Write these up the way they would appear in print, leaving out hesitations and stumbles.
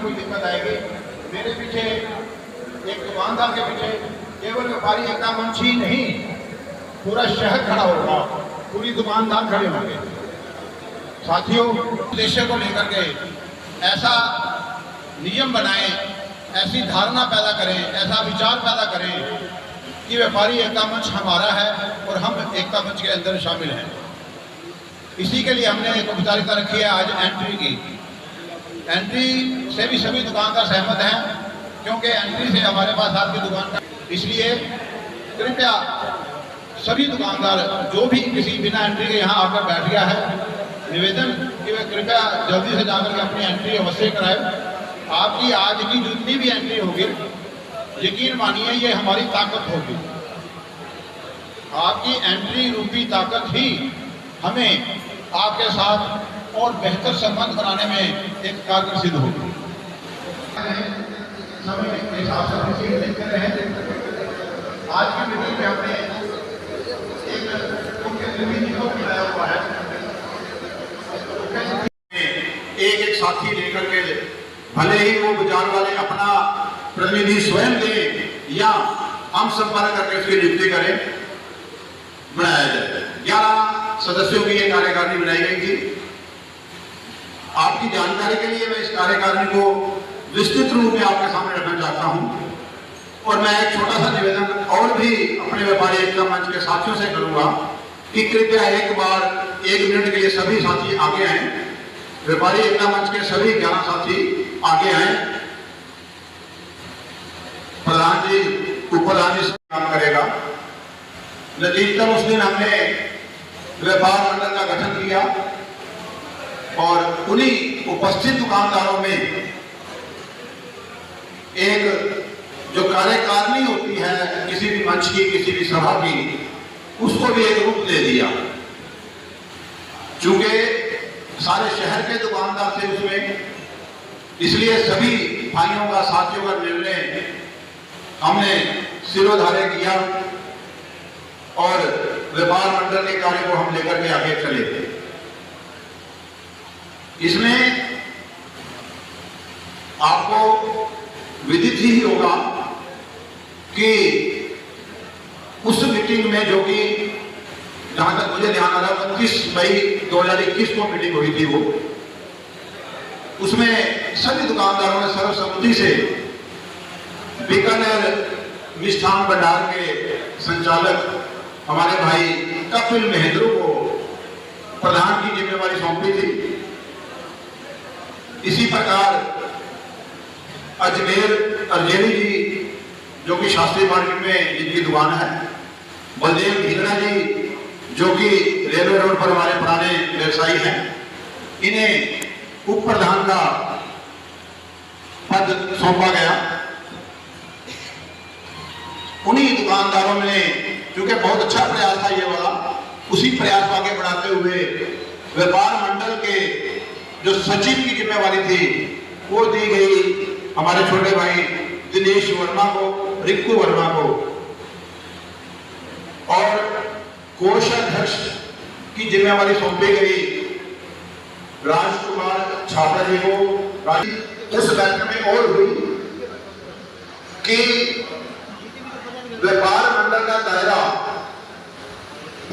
कोई दिक्कत आएगी। मेरे पीछे एक दुकानदार के पीछे केवल व्यापारी एकता मंच ही नहीं, पूरा शहर खड़ा होगा, पूरी दुकानदार खड़े होंगे। साथियों, उद्देश्य को लेकर के ऐसा नियम बनाएं, ऐसी धारणा पैदा करें, ऐसा विचार पैदा करें कि व्यापारी एकता मंच हमारा है और हम एकता मंच के अंदर शामिल हैं। इसी के लिए हमने एक औपचारिकता रखी है आज एंट्री की। एंट्री से भी सभी दुकानदार सहमत हैं, क्योंकि एंट्री से हमारे पास आपकी दुकान का, इसलिए कृपया सभी दुकानदार जो भी किसी बिना एंट्री के यहाँ आकर बैठ गया है, निवेदन कि वे कृपया जल्दी से जाकर के अपनी एंट्री अवश्य कराएं। आपकी आज की जितनी भी एंट्री होगी, यकीन मानिए ये हमारी ताकत होगी। आपकी एंट्री रूपी ताकत ही हमें आपके साथ और बेहतर संबंध बनाने में एक कारगर सिद्ध होगी। आज की मीटिंग में हमने एक मुख्य अतिथि को बुलाया हुआ है। एक साथी लेकर के, भले ही वो बाजार वाले अपना प्रतिनिधि स्वयं दे या हम संपर्क करके उसकी नियुक्ति करें, बनाया जाए। 11 सदस्यों की ये कार्यकारिणी बनाई गई थी। आपकी जानकारी के लिए मैं इस कार्यकारिणी को विस्तृत रूप में आपके सामने रखना चाहता हूं, और मैं एक छोटा सा निवेदन और भी अपने व्यापारी एकता मंच के साथियों से करूंगा कि कृपया एक बार 1 मिनट के लिए सभी साथी आगे आए। व्यापारी एकता मंच के सभी 11 साथी आगे आए। प्रधान जी, उपप्रधान जी काम करेगा। नतीजतन उस दिन हमने व्यापार मंडल का गठन किया और उन्हीं उपस्थित दुकानदारों में एक जो कार्यकारिणी होती है किसी भी मंच की, किसी भी सभा की, उसको भी एक रूप दे दिया। चूंकि सारे शहर के दुकानदार थे उसमें, इसलिए सभी भाइयों का, साथियों का निर्णय हमने सिरोधार्य किया और व्यापार मंडल के कार्य को हम लेकर के आगे चले। इसमें आपको विदित ही होगा कि उस मीटिंग में, जो कि जहां तक मुझे ध्यान आ रहा है 25 मई 2021 को मीटिंग हुई थी, वो उसमें सभी दुकानदारों ने सर्वसम्मति से बीकानेर मिष्ठान भंडार के संचालक हमारे भाई कपिल महेंद्र को प्रधान की जिम्मेवारी सौंपी थी। इसी प्रकार अजमेर अर्जेली जी, जो कि शास्त्री मार्केट में जिनकी दुकान है, बलदेव ढीगड़ा जी, जो कि रेलवे रोड पर हमारे पुराने व्यवसायी हैं, इन्हें उप प्रधान का पद सौंपा गया। उन्हीं दुकानदारों ने, क्योंकि बहुत अच्छा प्रयास था ये वाला, उसी प्रयास को आगे बढ़ाते हुए व्यापार मंडल के जो सचिव की जिम्मेवारी थी वो दी गई हमारे छोटे भाई दिनेश वर्मा को, रिक्कू वर्मा को, और कोषाध्यक्ष की जिम्मेवारी सौंपी गई राजकुमार छात्रा जी को। उस बैठक में और हुई कि व्यापार मंडल का दायरा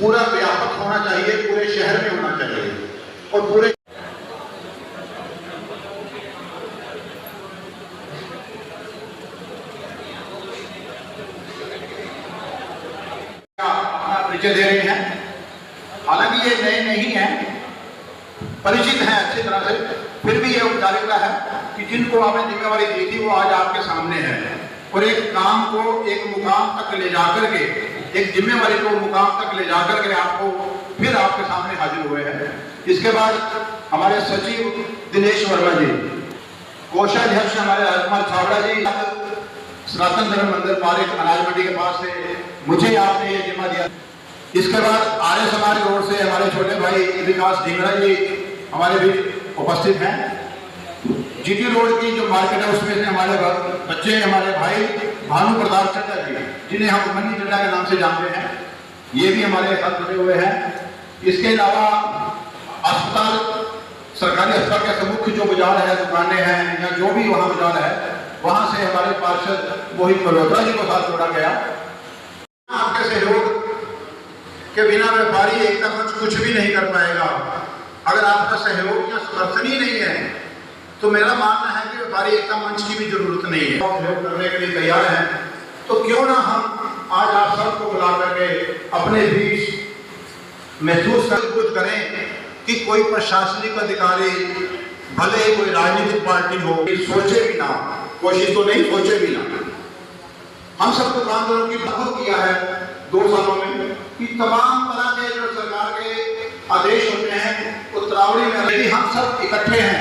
पूरा व्यापक होना चाहिए, पूरे शहर में होना चाहिए और पूरे परिचय दे रहे हैं। हालांकि ये नए नहीं हैं, परिचित हैं अच्छी तरह से, फिर भी ये औपचारिकता है कि जिनको आपने जिम्मेवारी दी थी वो आज आपके सामने है और एक काम को एक मुकाम तक ले जाकर के, एक जिम्मेवारी को मुकाम तक ले जाकर के आपको फिर आपके सामने हाजिर हुए हैं। इसके बाद हमारे सचिव दिनेश वर्मा जी, कोषाध्यक्ष हमारे राजकुमार छाबड़ा जी, सनातन धर्म मंदिर पार्क अनाज मंडी के पास से मुझे आपने ये जिम्मा दिया। इसके बाद आर्य समाज रोड से हमारे छोटे भाई विकास ढीगड़ा जी हमारे भी उपस्थित हैं। जीटी रोड की जो मार्केट है उसमें से हमारे बच्चे, हमारे भाई भानु प्रताप चड्डा जी, जिन्हें हम मन्नी चड्डा के नाम से जानते हैं, ये भी हमारे साथ जुड़े हुए हैं। इसके अलावा अस्पताल सरकारी अस्पताल के सम्मुख जो बाजार है, दुकानें हैं या जो भी वहाँ बाजार है, वहाँ से हमारे पार्षद मोहित मल्होत्रा जी को साथ जोड़ा गया। आपके सहयोग के बिना व्यापारी एकता मंच कुछ भी नहीं कर पाएगा। अगर आपका सहयोग या समर्थन ही नहीं है तो मेरा मानना है कि व्यापारी एकता मंच की भी जरूरत नहीं है। सहयोग करने के लिए तैयार हैं तो क्यों ना हम आज आप सबको बुला करके अपने बीच महसूस करें कि कोई प्रशासनिक अधिकारी, भले ही कोई राजनीतिक पार्टी हो, सोचे भी ना, कोशिश तो नहीं, सोचे भी ना। हम सब दुकानदारों की बहुत किया है 2 सालों में कि तमाम तरह के जो सरकार के आदेश होते हैं उत्तरावड़ी में, यदि हम सब इकट्ठे हैं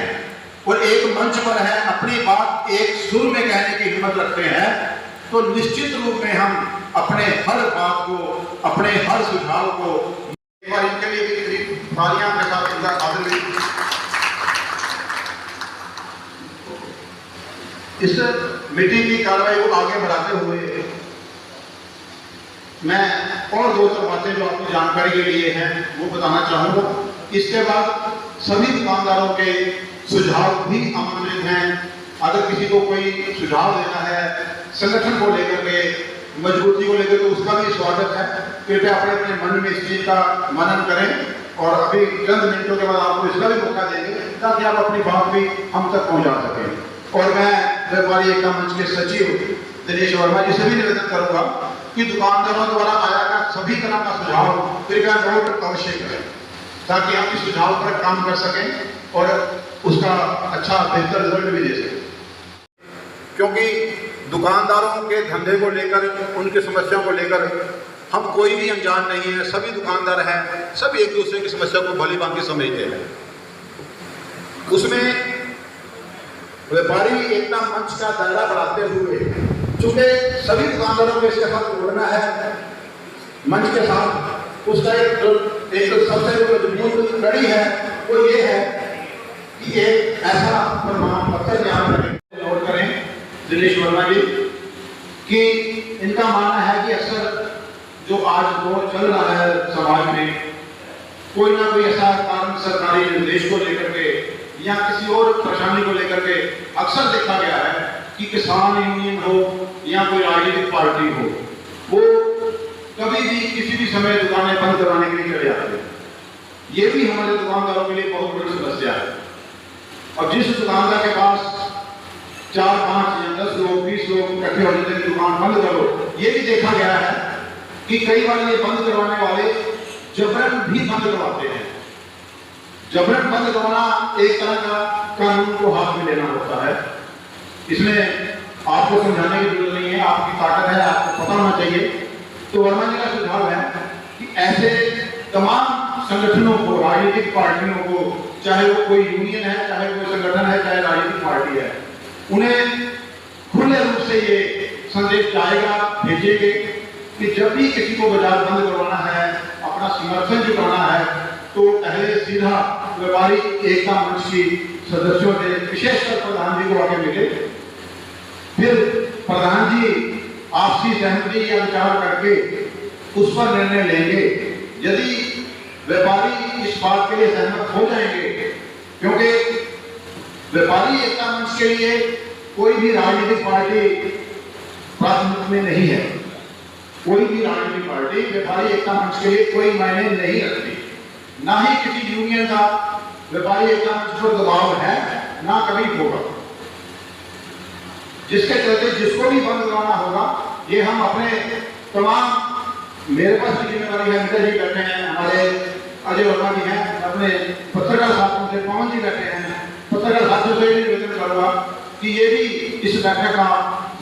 और एक मंच पर है, अपनी बात एक सुर में कहने की हिम्मत रखते हैं, तो निश्चित रूप में हम अपने हर बात को, अपने हर सुझाव को, एक बार इनके लिए भी तालियां के साथ इनका आदर। इस मीटिंग की कार्रवाई को आगे बढ़ाते हुए मैं और 2 बातें जो आपकी जानकारी के लिए हैं वो बताना चाहूँगा। इसके बाद सभी दुकानदारों के सुझाव भी आमंत्रित हैं। अगर किसी को कोई सुझाव देना है संगठन को लेकर के, मजबूती को लेकर, तो उसका भी स्वागत है। कृपया अपने अपने मन में इस चीज़ का मनन करें और अभी चंद मिनटों के बाद आपको इसका भी मौका देंगे ताकि आप अपनी बात भी हम तक पहुँचा सकें। और मैं व्यापारी एकता मंच के सचिव दिनेश वर्मा जी से भी निवेदन करूँगा कि दुकानदारों द्वारा आया गया सभी तरह का सुझाव कृपया नोट अवश्य करें ताकि हम इस सुझाव पर काम कर सकें और उसका अच्छा बेहतर रिजल्ट भी दे सकें। क्योंकि दुकानदारों के धंधे को लेकर, उनकी समस्याओं को लेकर हम कोई भी अनजान नहीं है। सभी दुकानदार हैं, सब एक दूसरे की समस्या को भली भांति समझते हैं। उसमें व्यापारी एकता मंच का दायरा बढ़ाते हुए, चूंकि सभी दुकानदारों को इसके साथ जोड़ना है मंच के साथ, उसका एक सबसे मजबूत कड़ी है वो ये है कि एक ऐसा प्रमाण पत्र यहाँ नोट करें दिनेश वर्मा जी कि इनका मानना है कि अक्सर जो आज दौर चल रहा है समाज में, कोई ना कोई ऐसा कारण सरकारी निर्देश को लेकर के या किसी और परेशानी को लेकर के अक्सर देखा गया है कि किसान यूनियन हो या कोई राजनीतिक पार्टी हो, वो कभी भी किसी भी समय दुकानें बंद करवाने के लिए चले जाते हैं। ये भी हमारे दुकानदारों के लिए बहुत बड़ी समस्या है। और जिस दुकानदार के पास 4, 5 या 10 लोग, 20 लोग इकट्ठे हो जाते हैं दुकान बंद करो, ये भी देखा गया है कि कई बार ये बंद करवाने वाले जबरन भी बंद करवाते हैं। जबरन बंद करवाना एक तरह का कानून को हाथ में लेना होता है। इसमें आपको समझाने की जरूरत नहीं है, आपकी ताकत है, आपको पता होना चाहिए। तो वर्मा जी का सुझाव है कि ऐसे तमाम संगठनों को, राजनीतिक पार्टियों को, चाहे वो कोई यूनियन है, चाहे कोई संगठन है, चाहे राजनीतिक पार्टी है, उन्हें खुले रूप से ये संदेश जाएगा, भेजेंगे कि जब भी किसी को बाजार बंद करवाना है, अपना समर्थन जुटाना है, तो पहले सीधा व्यापारी एकता मंच की सदस्यों से, विशेषकर प्रधान जी को आगे मिले, फिर प्रधान जी आपसी सहमति या विचार करके उस पर निर्णय लेंगे। यदि व्यापारी इस बात के लिए सहमत हो जाएंगे, क्योंकि व्यापारी एकता मंच के लिए कोई भी राजनीतिक पार्टी प्राथमिक में नहीं है। कोई भी राजनीतिक पार्टी व्यापारी एकता मंच के लिए कोई मायने नहीं रखती, ना ही किसी यूनियन का व्यापारी एकता मंच पर दबाव है, ना कभी होगा। जिसके चलते जिसको भी बंद करवाना होगा, ये हम अपने तमाम, मेरे पास भी जिम्मेदारी है, मित्र जी बैठे हैं, हमारे अजय वर्मा जी हैं, अपने पत्रकार साथियों से, पवन जी बैठे हैं, पत्रकार साथियों से निवेदन करूंगा कि ये भी इस बैठक का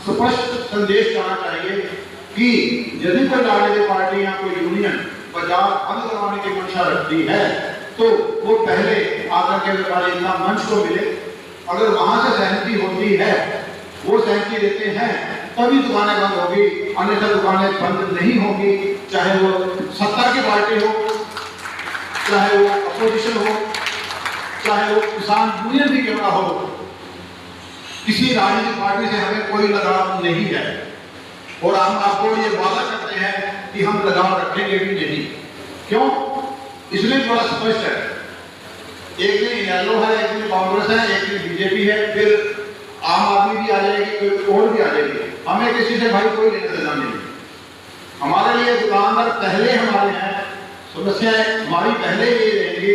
स्पष्ट संदेश जाना चाहिए कि यदि कोई राजनीतिक पार्टी या कोई यूनियन बाजार बंद करवाने की मंशा रखती है तो वो पहले आकर के व्यापारी एकता मंच को मिले। अगर वहां से सहमति होती है, वो सहमति देते हैं, तभी दुकानें बंद होगी, अन्यथा दुकानें बंद नहीं होगी। चाहे वो सत्ता की पार्टी हो, चाहे वो अपोजिशन हो, चाहे वो किसान यूनियन भी क्यों ना हो, किसी राजनीतिक पार्टी से हमें कोई लगाव नहीं है। और हम आपको ये वादा करते हैं कि हम लगाव रखेंगे भी नहीं। क्यों? इसलिए थोड़ा स्पष्ट है एक दिन इनेलो है, एक दिन कांग्रेस है, एक दिन बीजेपी है, फिर आम आदमी भी आ जाएगी, कोई और भी आ जाएगी। हमें किसी से भाई कोई लेना देना नहीं। हमारे लिए दुकानदार पहले हमारे हैं, समस्याएं हमारी पहले ये रहेंगी,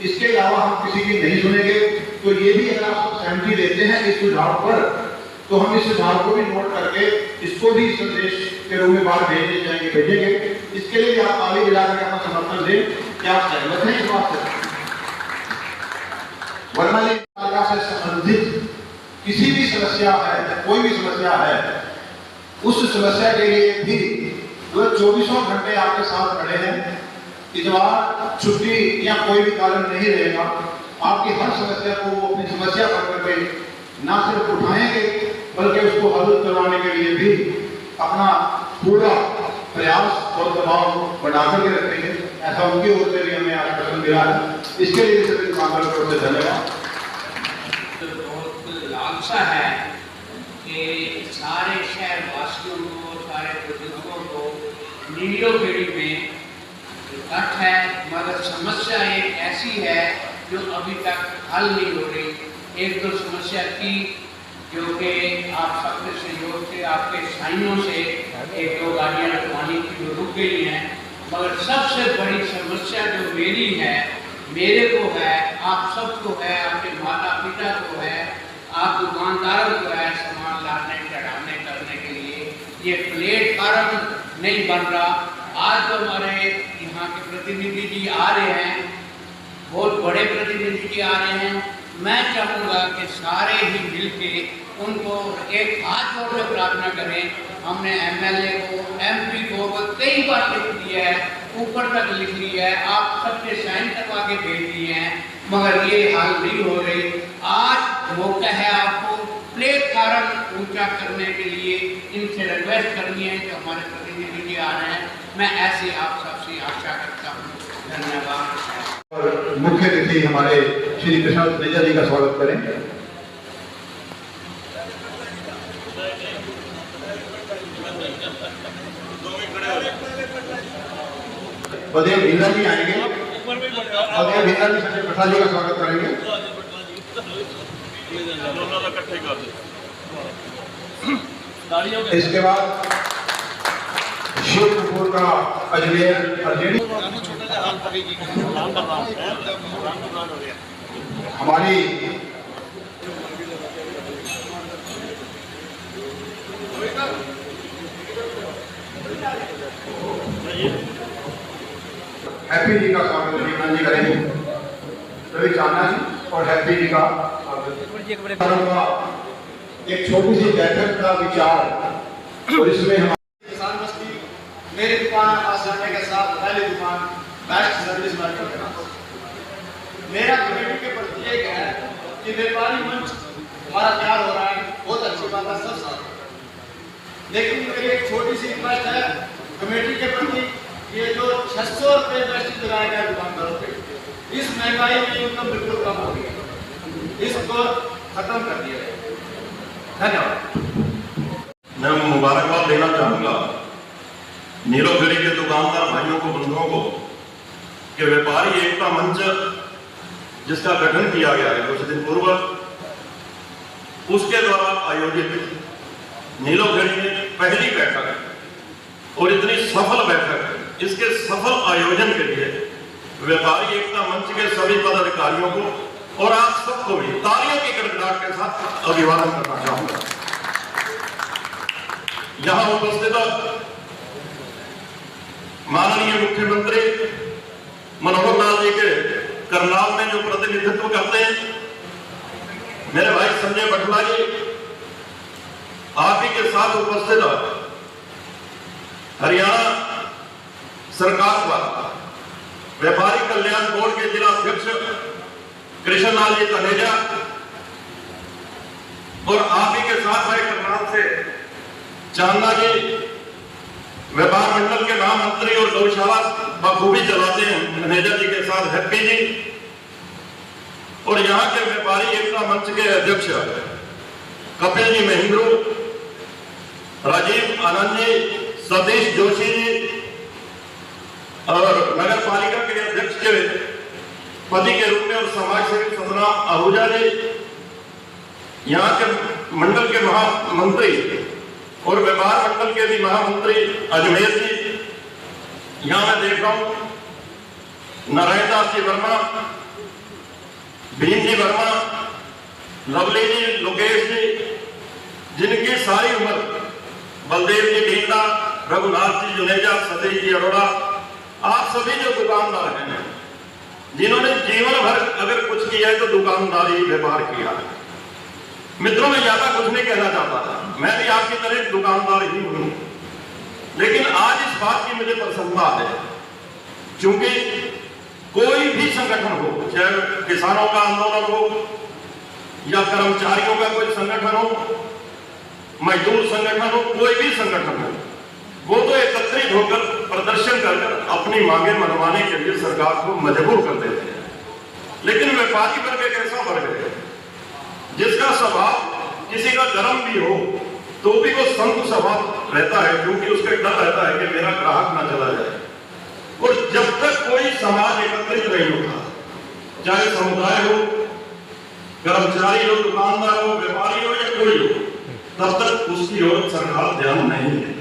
इसके अलावा हम किसी की नहीं सुनेंगे। तो ये भी अगर आप सहमति देते हैं इस सुझाव पर, तो हम इस सुझाव को भी नोट करके इसको भी संदेश के रूप में बाहर भेजेंगे। इसके लिए भी आप ताली बजाकर अपना समर्थन दें। क्या आप सहमत हैं इस बात से? वरना ये से संबंधित किसी भी समस्या है, कोई भी समस्या है, उस समस्या के लिए भी जो 24 घंटे आपके साथ खड़े हैं। इस बार छुट्टी या कोई भी कारण नहीं रहेगा। आपकी हर समस्या को वो अपनी समस्या बनकर के ना सिर्फ उठाएंगे, बल्कि उसको हल करवाने के लिए भी अपना पूरा प्रयास और दबाव बढ़ाकर के रखेंगे। ऐसा उनकी ओर से भी हमें आश्वासन मिला है। इसके लिए सभी दुकानदारों की ओर से धन्यवाद। बहुत लालसा है कि सारे शहर वासियों को, सारे बुजुर्गों को नीलोखेड़ी में इकट्ठ है, मगर समस्या एक ऐसी है जो अभी तक हल नहीं हो रही। एक दो समस्या थी जो कि आप सबके सहयोग से, आपके साइनों से एक दो गाड़ियाँ रखवानी की जो रुक गई हैं, मगर सबसे बड़ी समस्या जो मेरी है, मेरे को है, आप सबको है, आपके माता पिता को है, आप दुकानदारों को है, सामान लाने चढ़ाने करने के लिए ये प्लेटफार्म नहीं बन रहा। आज तो हमारे यहाँ के प्रतिनिधि जी आ रहे हैं, बहुत बड़े प्रतिनिधि जी आ रहे हैं। मैं चाहूँगा कि सारे ही मिलके उनको एक हाथ जोड़ कर प्रार्थना करें। हमने एमएलए को, एमपी को कई बार लिख दिया है, ऊपर तक लिख लिया है, आप सबके साइन करवा के भेज दिए हैं, मगर ये हाल नहीं हो रही। आज मौका है आपको प्लेटफार्म ऊंचा करने के लिए इनसे रिक्वेस्ट करनी है जो हमारे प्रतिनिधि जी आ रहे हैं। मैं ऐसे आप सबसे आशा करता हूँ। धन्यवाद। और मुख्य अतिथि हमारे श्री कृष्ण तनेजा जी का स्वागत करें। बदेव भिंडा जी आएंगे, बदेव भिंडा जी सचिव प्रसाद जी का स्वागत करेंगे। इसके बाद शिव कपूर का अजमेर अर्जेडी हमारी हैप्पी जी का स्वागत रविकांत जी करेंगे। रवि चांदा जी और हैप्पी जी का एक छोटी सी बैठक का विचार, और इसमें हम मेरी दुकान पास जाने के साथ पहली दुकान बेस्ट सर्विस मार्केट के नाम। मेरा कमेटी के प्रति एक है कि व्यापारी मंच हमारा तैयार हो रहा है, बहुत अच्छी बात है, सब साथ। लेकिन मेरी एक छोटी सी रिक्वेस्ट है कमेटी के प्रति, ये जो 600 रुपये बेस्ट लगाया गया दुकानदारों पे, इस महंगाई में इनकम बिल्कुल कम हो गई, इसको खत्म कर दिया जाए। धन्यवाद। मैं मुबारकबाद देना चाहूंगा नीलोखेड़ी के दुकानदार भाइयों को, बंधुओं को, कि व्यापारी एकता मंच जिसका गठन किया गया है कुछ दिन पूर्व, उसके द्वारा आयोजित नीलोखेड़ी में पहली बैठक और इतनी सफल बैठक, इसके सफल आयोजन के लिए व्यापारी एकता मंच के सभी पदाधिकारियों को और आप सबको भी तालियों की गड़गड़ाहट के साथ अभिवादन करना चाहूंगा। यहां उपस्थित माननीय मुख्यमंत्री मनोहर लाल जी के करनाल में जो प्रतिनिधित्व करते हैं, मेरे भाई संजय बटला जी, आप ही के साथ उपस्थित हरियाणा सरकार द्वारा व्यापारी कल्याण बोर्ड के जिला अध्यक्ष कृष्णलाल जी तनेजा, और आप ही के साथ भाई करनाल से चांदा जी, व्यापार मंडल के महामंत्री और गौशाला बखूबी चलाते हैं तनेजा जी के साथ हैप्पी जी, और यहाँ के व्यापारी एकता मंच के अध्यक्ष कपिल जी महेंद्रू, राजीव आनंद जी, सतीश जोशी जी, और नगर पालिका के अध्यक्ष के पति के रूप में और समाज सेवी सतनाम आहूजा जी, यहाँ के मंडल के महामंत्री और व्यापार मंडल के भी महामंत्री अजमेर जी, यहाँ मैं देख रहा हूं नारायण दास जी वर्मा, भीम जी वर्मा, लवली जी, लोकेश जी, जिनकी सारी उम्र, बलदेव जी ढींगड़ा, रघुनाथ जी जुनेजा, सतीश जी अरोड़ा, आप सभी जो दुकानदार हैं, जिन्होंने जीवन भर अगर कुछ किया है तो दुकानदारी व्यापार किया है। मित्रों, मैं ज्यादा कुछ नहीं कहना चाहता था, मैं भी आपकी तरह दुकानदार ही हूं, लेकिन आज इस बात की मुझे प्रसन्नता है, क्योंकि कोई भी संगठन हो, चाहे किसानों का आंदोलन हो या कर्मचारियों का कोई संगठन हो, मजदूर संगठन हो, कोई भी संगठन हो, वो तो एकत्रित होकर प्रदर्शन कर अपनी मांगे मनवाने के लिए सरकार को मजबूर कर देते हैं। लेकिन व्यापारी वर्ग एक ऐसा वर्ग है जिसका स्वभाव किसी का गर्म भी हो तो भी वो संत स्वभाव रहता है, क्योंकि उसका डर रहता है कि मेरा ग्राहक ना चला जाए। और जब तक कोई समाज एकत्रित नहीं होता, चाहे समुदाय हो, कर्मचारी हो, दुकानदार हो, व्यापारी हो या कोई हो, तब तक उसकी ओर सरकार ध्यान नहीं देती।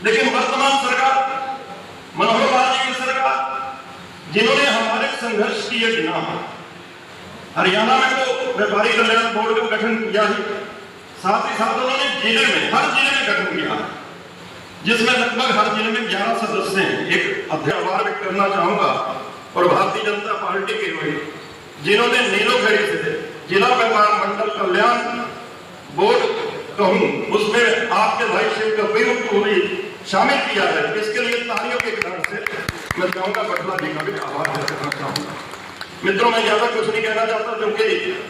लेकिन वर्तमान सरकार, मनोहर लाल जी की सरकार, जिन्होंने हमारे संघर्ष किए बिना हरियाणा में तो व्यापारी कल्याण बोर्ड का गठन किया ही, साथ ही साथ उन्होंने जिले में, हर जिले में गठन किया, जिसमें लगभग हर जिले में 11 सदस्य हैं। एक आभार व्यक्त करना चाहूंगा और भारतीय जनता पार्टी के हुए, जिन्होंने नीलोखेड़ी से जिला व्यापार मंडल कल्याण बोर्ड कहूं, उसमें आपके भाई शिव कबीर को भी शामिल किया है। इसके लिए तालियों के कारण से मैं चाहूंगा बटला जी का भी आभार व्यक्त करना चाहूंगा। मित्रों, मैं ज्यादा कुछ नहीं कहना चाहता, क्योंकि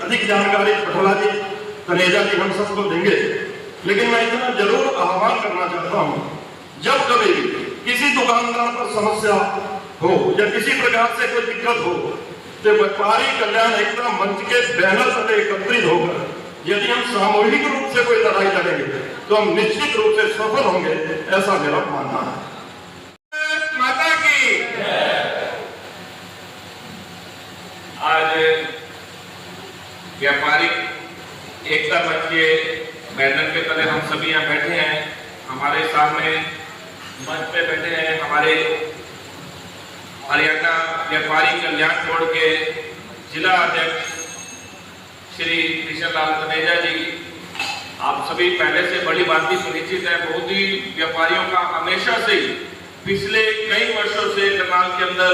अधिक जानकारी बटला जी, तनेजा जी हम सबको देंगे, लेकिन मैं इतना जरूर आह्वान करना चाहता हूं, जब कभी किसी दुकानदार पर समस्या हो या किसी प्रकार से कोई दिक्कत हो, तो व्यापारी कल्याण एकता मंच के बैनर तले एकत्रित होकर यदि हम सामूहिक रूप से कोई लड़ाई लड़ेंगे तो हम निश्चित रूप से सफल होंगे, ऐसा मेरा मानना है। माता की आज व्यापारिक एकता मंच के बैनर के तले हम सभी यहाँ बैठे हैं। हमारे सामने मंच पे बैठे हैं हमारे हरियाणा व्यापारी कल्याण बोर्ड के जिला अध्यक्ष श्री कृष्ण लाल तनेजा जी। आप सभी पहले से बड़ी बात ही परिचित है। बहुत ही व्यापारियों का हमेशा से ही पिछले कई वर्षों से करनाल के अंदर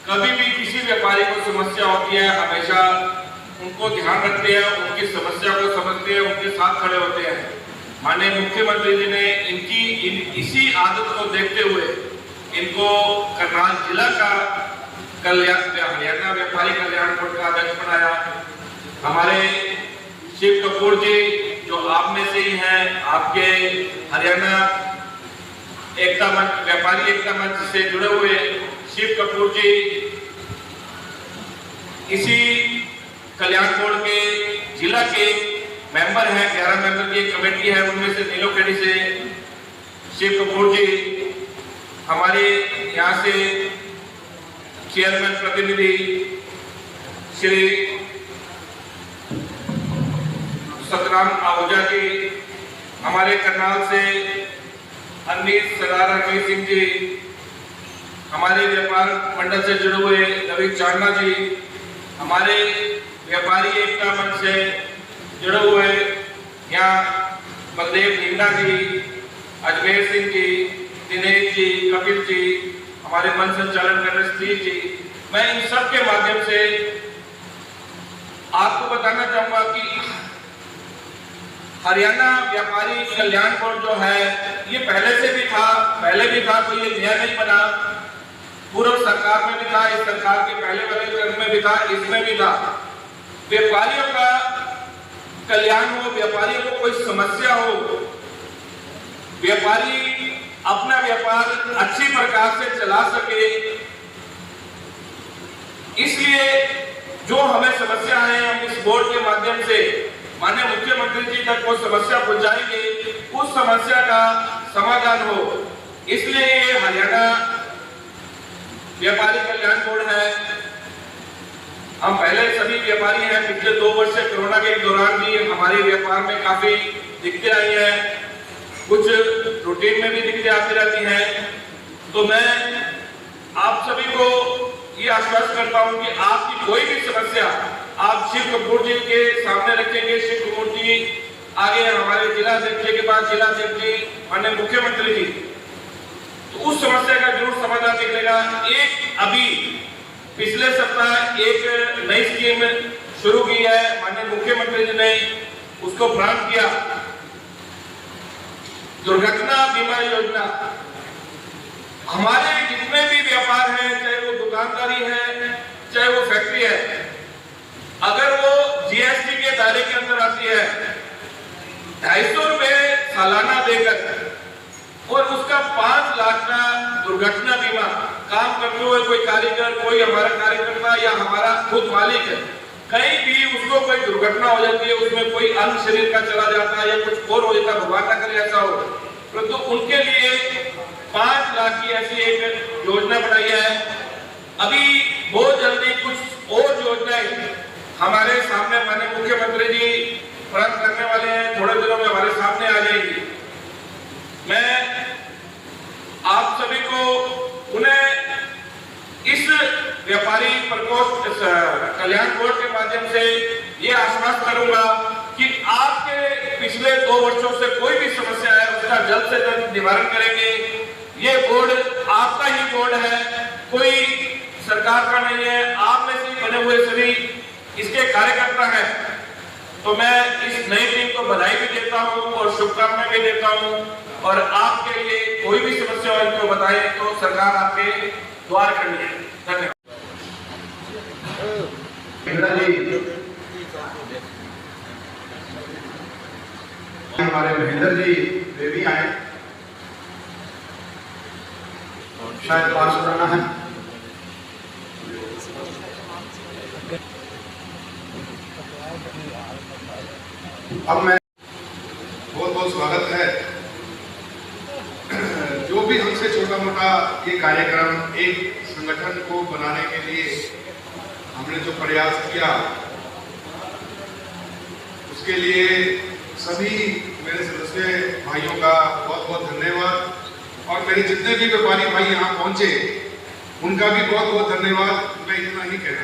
कभी भी किसी व्यापारी को समस्या होती है, हमेशा उनको ध्यान रखते हैं, उनकी समस्या को समझते हैं, उनके साथ खड़े होते हैं। माननीय मुख्यमंत्री जी ने इसी आदत को देखते हुए इनको करनाल जिला का हरियाणा व्यापारी कल्याण बोर्ड का अध्यक्ष बनाया। हमारे शिव कपूर जी, जो आप में से ही हैं, आपके हरियाणा एकता मंच, व्यापारी एकता मंच से जुड़े हुए शिव कपूर जी इसी कल्याण बोर्ड के जिला के मेंबर हैं। 11 मेंबर की कमेटी है, उनमें से नीलोखेड़ी से शिव कपूर जी, हमारे यहाँ से चेयरमैन प्रतिनिधि श्री सतनाम आहूजा जी, हमारे करनाल से सरदार हरमीत सिंह जी, हमारे व्यापार मंडल से जुड़े हुए रवि चांदना जी, हमारे व्यापारी एकता मंच से जुड़े हुए यहाँ बलदेव ढींगड़ा जी, अजमेर सिंह जी, दिनेश जी, कपिल जी, हमारे मंच संचालन कर रहे स्त्रीज जी। मैं इन सब के माध्यम से आपको बताना चाहूंगा कि हरियाणा व्यापारी कल्याण बोर्ड जो है ये पहले भी था, कोई ये नया नहीं बना। पूर्व सरकार में भी था, इस सरकार के पहले वाले चरण में भी था, इसमें भी था। व्यापारियों का कल्याण हो, व्यापारियों को कोई समस्या हो, व्यापारी अपना व्यापार अच्छी प्रकार से चला सके, इसलिए जो हमें समस्या है हम इस बोर्ड के माध्यम से माननीय मुख्यमंत्री जी तक वो समस्या पहुंचाएंगे, उस समस्या का समाधान हो। इसलिए ये हरियाणा व्यापारी कल्याण बोर्ड है, हम पहले सभी व्यापारी हैं, पिछले 2 वर्ष से कोरोना के दौरान भी हमारे व्यापार में काफी दिक्कतें आई हैं, कुछ रूटीन में भी दिक्कतें आती रहती हैं। तो मैं आप सभी को ये आश्वस्त करता हूं कि आपकी कोई भी समस्या आप शिव कपूर जी के सामने रखेंगे। शिव कपूर जी आगे हमारे जिला अध्यक्ष के बाद जिला अध्यक्ष जी, माननीय मुख्यमंत्री जी, तो उस समस्या का जरूर समाधान निकलेगा। एक अभी पिछले सप्ताह एक नई स्कीम शुरू की है, माननीय मुख्यमंत्री जी ने उसको प्रारंभ किया, दुर्घटना बीमा योजना। हमारे जितने भी व्यापार है, चाहे वो दुकानदारी है, चाहे वो फैक्ट्री है, अगर वो जीएसटी के दायरे के अंदर आती है, 250 रुपए सालाना देकर और उसका 5 लाख का दुर्घटना बीमा, काम करते हुए कोई कारीगर, कोई हमारा कार्यकर्ता या हमारा खुद मालिक है, कहीं भी उसको कोई दुर्घटना हो जाती है, उसमें कोई अंग शरीर का चला जाता है या कुछ और हो जाता है, भगवान ना करे ऐसा हो, परंतु उनके लिए 5 लाख की ऐसी एक योजना बनाई है। अभी बहुत जल्दी कुछ और योजनाएं हमारे सामने माननीय मुख्यमंत्री जी प्रारंभ करने वाले हैं, थोड़े दिनों में हमारे सामने आ जाएगी। मैं आप सभी को उन्हें इस व्यापारी प्रकोष्ठ कल्याण बोर्ड के माध्यम से ये आश्वस्त करूंगा कि आपके पिछले 2 वर्षों से कोई भी समस्या है उसका जल्द से जल्द निवारण करेंगे। ये बोर्ड आपका ही बोर्ड है, कोई सरकार का नहीं है, आप में से बने हुए सभी इसके कार्यकर्ता हैं। तो मैं इस नई टीम को बधाई भी देता हूं और शुभकामनाएं भी देता हूं, और आपके लिए कोई भी समस्या हो इनको बताएं तो सरकार आपके द्वार खड़ी है। धन्यवाद। हमारे महेंद्र जी वे भी आए, शायद पास कराना है। अब मैं बहुत बहुत स्वागत है। जो भी हमसे छोटा मोटा ये कार्यक्रम एक संगठन को बनाने के लिए हमने जो प्रयास किया, उसके लिए सभी मेरे सदस्य भाइयों का बहुत बहुत धन्यवाद, और मेरे जितने भी व्यापारी भाई यहाँ पहुंचे उनका भी बहुत बहुत धन्यवाद। मैं इतना ही कहना